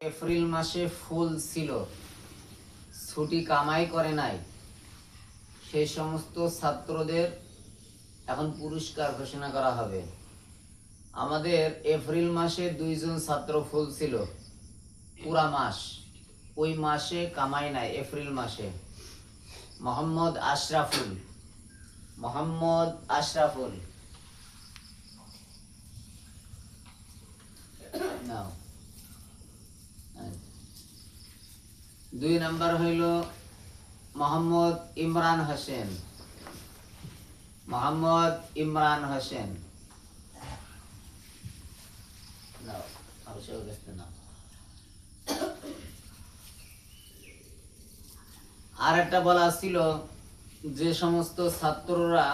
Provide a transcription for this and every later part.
April মাসে ফুল ছিল, ছুটি কামাই করে নাই, সেই সমস্ত ছাত্রদের এখন পুরস্কার ঘোষণা করা হবে। আমাদের এপ্রিল মাসে 2 জন ছাত্র ফুল ছিল পুরা মাস, ওই মাসে কামাই নাই। এপ্রিল মাসে মোহাম্মদ আশরাফুল নাও। 2 নাম্বার হইল মোহাম্মদ ইমরান হোসেন। নাও, আর একটা বলা ছিল, যে সমস্ত ছাত্ররা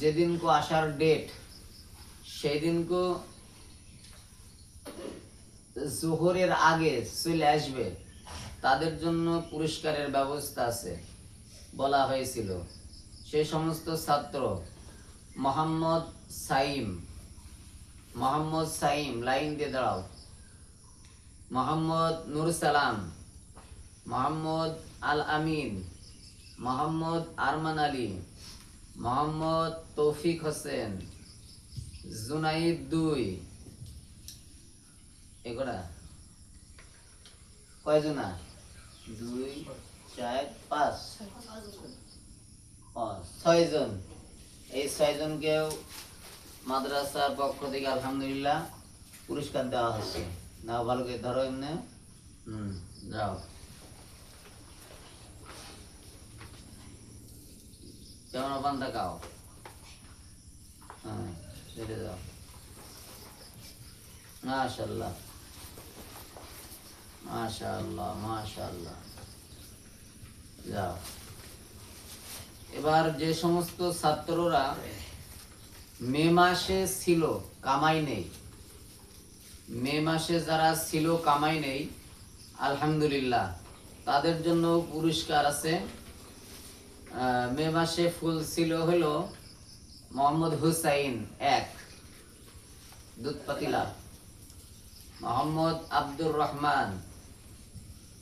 যেদিনকো আসার ডেট সেই দিনকো জোহরের আগে চলে আসবে, তাদের জন্য পুরস্কারের ব্যবস্থা আছে বলা হয়েছিল। সেই সমস্ত ছাত্র মোহাম্মদ সাইম, লাইন দিয়ে দাঁড়াও। মোহাম্মদ নুর সালাম, মোহাম্মদ আল আমিন, মোহাম্মদ আরমান আলী, মোহাম্মদ তৌফিক হোসেন, জুনাইদ 2। এগুলা কয়জনা? 2 4 5 6 জন। এই 6 জনকেও মাদ্রাসার পক্ষ থেকে আলহামদুলিল্লাহ পুরস্কার দেওয়া হচ্ছে। নাও, ভালো করে ধরো এমনি। যাও, কেমন পান দেখাও। হ্যাঁ, ছেড়ে দাও। মাশাআল্লাহ, যাও। এবার যে সমস্ত ছাত্ররা মে মাসে ছিল কামাই নেই, যারা ছিল কামাই নেই, আলহামদুলিল্লাহ তাদের জন্য পুরস্কার আছে। মে মাসে ফুল ছিল হলো মোহাম্মদ হুসাইন 1 দুধ পাতিলা, মোহাম্মদ আব্দুর রহমান,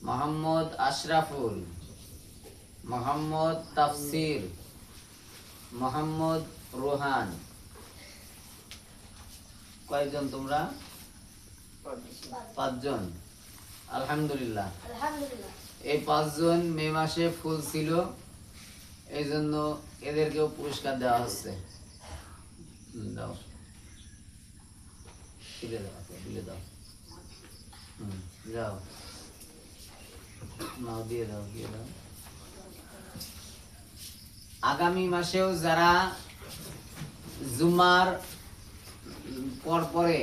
মোহাম্মদ আশরাফুল, মোহাম্মদ তাফসির, মোহাম্মদ রোহান। কয়জন তোমরা? 5 জন। আলহামদুলিল্লাহ এই 5 জন মে মাসে ফুল ছিল, এই জন্য এদেরকেও পুরস্কার দেওয়া হচ্ছে। দাও, দিলে দাও। যাও, নাও, দিয়ে দাও। আগামী মাসেও যারা জুমার পরে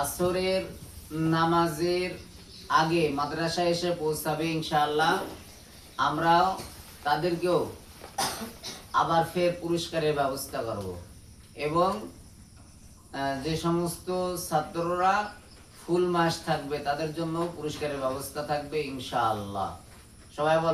আসরের নামাজের আগে মাদ্রাসায় এসে পৌঁছাবে, ইনশাআল্লাহ আমরাও তাদেরকেও আবার ফের পুরস্কারের ব্যবস্থা করব। এবং যে সমস্ত ছাত্ররা ফুল মাস থাকবে তাদের জন্য পুরস্কারের ব্যবস্থা থাকবে ইনশাআল্লাহ। সবাই বল।